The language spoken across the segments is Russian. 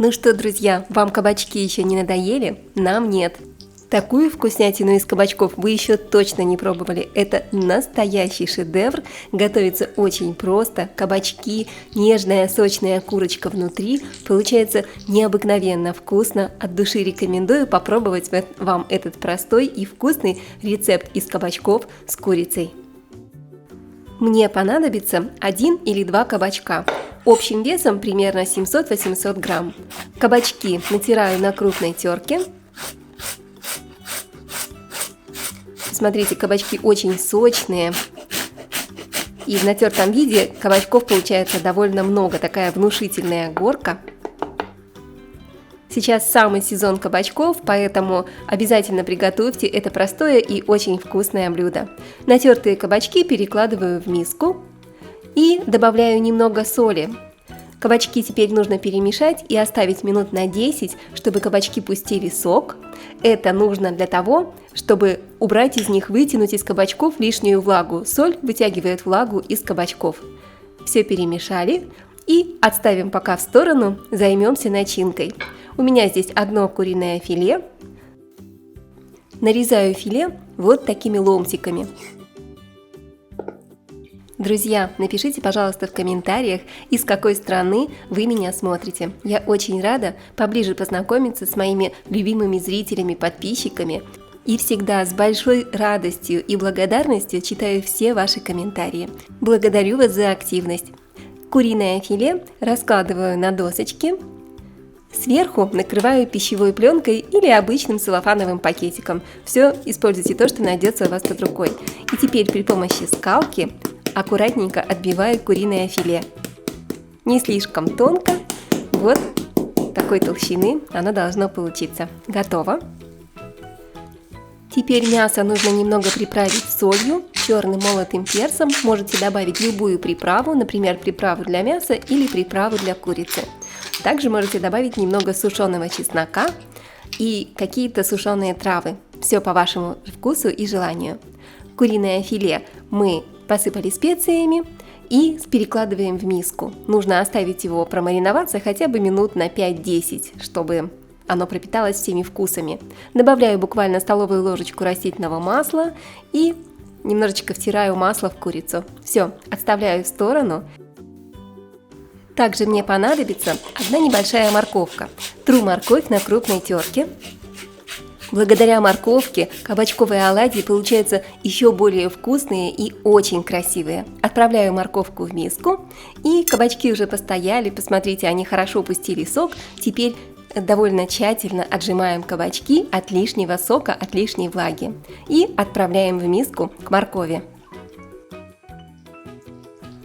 Ну что, друзья, вам кабачки еще не надоели? Нам нет. Такую вкуснятину из кабачков вы еще точно не пробовали. Это настоящий шедевр. Готовится очень просто. Кабачки, нежная сочная курочка внутри. Получается необыкновенно вкусно. От души рекомендую попробовать вам этот простой и вкусный рецепт из кабачков с курицей. Мне понадобится 1 или 2 кабачка. Общим весом примерно 700-800 грамм. Кабачки натираю на крупной терке. Смотрите, кабачки очень сочные. И в натертом виде кабачков получается довольно много. Такая внушительная горка. Сейчас самый сезон кабачков, поэтому обязательно приготовьте это простое и очень вкусное блюдо. Натертые кабачки перекладываю в миску и добавляю немного соли. Кабачки теперь нужно перемешать и оставить минут на 10, чтобы кабачки пустили сок. Это нужно для того, чтобы убрать из них, вытянуть из кабачков лишнюю влагу. Соль вытягивает влагу из кабачков. Все перемешали и отставим пока в сторону, займемся начинкой. У меня здесь одно куриное филе. Нарезаю филе вот такими ломтиками. Друзья, напишите, пожалуйста, в комментариях, из какой страны вы меня смотрите. Я очень рада поближе познакомиться с моими любимыми зрителями, подписчиками. И всегда с большой радостью и благодарностью читаю все ваши комментарии. Благодарю вас за активность. Куриное филе раскладываю на досочки. Сверху накрываю пищевой пленкой или обычным целлофановым пакетиком. Все, используйте то, что найдется у вас под рукой. И теперь при помощи скалки аккуратненько отбиваю куриное филе. Не слишком тонко, вот такой толщины оно должно получиться. Готово. Теперь мясо нужно немного приправить солью, черным молотым перцем. Можете добавить любую приправу, например, приправу для мяса или приправу для курицы. Также можете добавить немного сушеного чеснока и какие-то сушеные травы. Все по вашему вкусу и желанию. Куриное филе мы посыпали специями и перекладываем в миску. Нужно оставить его промариноваться хотя бы минут на 5-10, чтобы оно пропиталось всеми вкусами. Добавляю буквально столовую ложечку растительного масла и немножечко втираю масло в курицу. Все, отставляю в сторону. Также мне понадобится одна небольшая морковка. Тру морковь на крупной терке. Благодаря морковке кабачковые оладьи получаются еще более вкусные и очень красивые. Отправляю морковку в миску, и кабачки уже постояли, посмотрите, они хорошо пустили сок. Теперь довольно тщательно отжимаем кабачки от лишнего сока, от лишней влаги и отправляем в миску к моркови.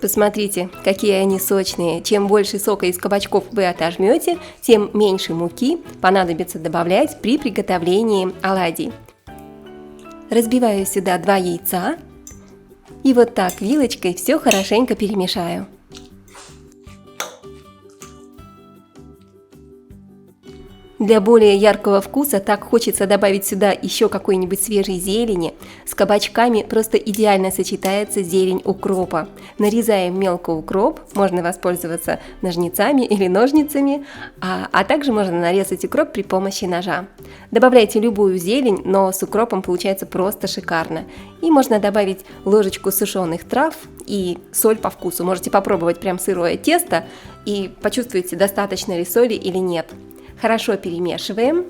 Посмотрите, какие они сочные. Чем больше сока из кабачков вы отожмете, тем меньше муки понадобится добавлять при приготовлении оладий. Разбиваю сюда 2 яйца и вот так вилочкой все хорошенько перемешаю. Для более яркого вкуса так хочется добавить сюда еще какой-нибудь свежей зелени. С кабачками просто идеально сочетается зелень укропа. Нарезаем мелко укроп, можно воспользоваться ножницами или ножницами, а также можно нарезать укроп при помощи ножа. Добавляйте любую зелень, но с укропом получается просто шикарно. И можно добавить ложечку сушеных трав и соль по вкусу. Можете попробовать прям сырое тесто и почувствуйте, достаточно ли соли или нет. Хорошо перемешиваем.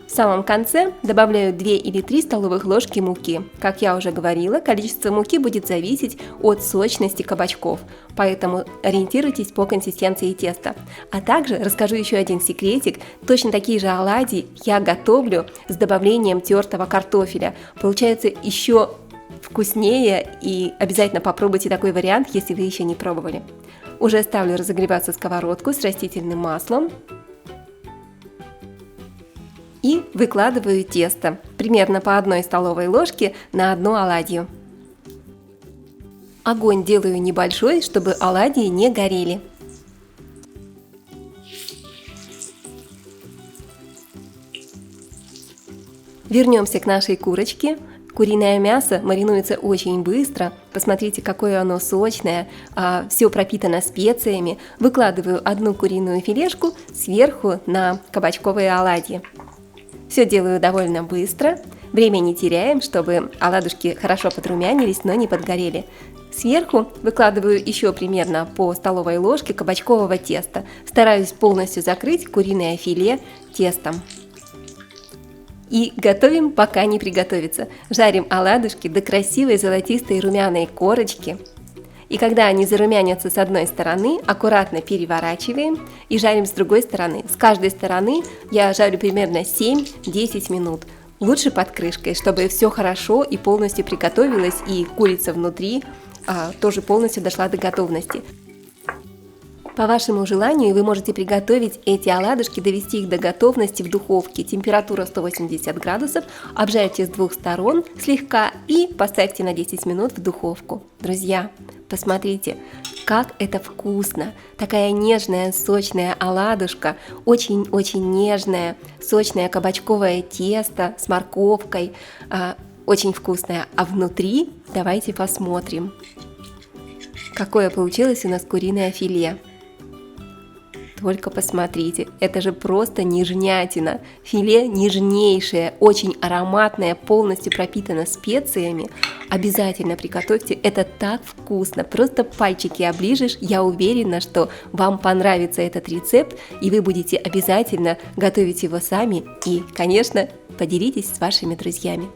В самом конце добавляю 2 или 3 столовых ложки муки. Как я уже говорила, количество муки будет зависеть от сочности кабачков, поэтому ориентируйтесь по консистенции теста. А также расскажу еще один секретик. Точно такие же оладьи я готовлю с добавлением тертого картофеля. Получается еще вкуснее, и обязательно попробуйте такой вариант, если вы еще не пробовали. Уже ставлю разогреваться сковородку с растительным маслом. И выкладываю тесто, примерно по 1 столовой ложке на одну оладью. Огонь делаю небольшой, чтобы оладьи не горели. Вернемся к нашей курочке. Куриное мясо маринуется очень быстро, Посмотрите, какое оно сочное, все пропитано специями. Выкладываю одну куриную филешку сверху на кабачковые оладьи. Все делаю довольно быстро. Время не теряем, чтобы оладушки хорошо подрумянились, но не подгорели. Сверху выкладываю еще примерно по столовой ложке кабачкового теста. Стараюсь полностью закрыть куриное филе тестом. И готовим, пока не приготовится. Жарим оладушки до красивой золотистой румяной корочки. И когда они зарумянятся с одной стороны, аккуратно переворачиваем и жарим с другой стороны. С каждой стороны я жарю примерно 7-10 минут. Лучше под крышкой, чтобы все хорошо и полностью приготовилось, и курица внутри тоже полностью дошла до готовности. По вашему желанию вы можете приготовить эти оладушки, довести их до готовности в духовке. Температура 180 градусов, обжарьте с двух сторон слегка и поставьте на 10 минут в духовку. Друзья, посмотрите, как это вкусно! Такая нежная, сочная оладушка, очень-очень нежное, сочное кабачковое тесто с морковкой, очень вкусное. А внутри давайте посмотрим, какое получилось у нас куриное филе. Только посмотрите, это же просто нежнятина. Филе нежнейшее, очень ароматное, полностью пропитано специями. Обязательно приготовьте, это так вкусно. Просто пальчики оближешь, я уверена, что вам понравится этот рецепт, и вы будете обязательно готовить его сами. И, конечно, поделитесь с вашими друзьями.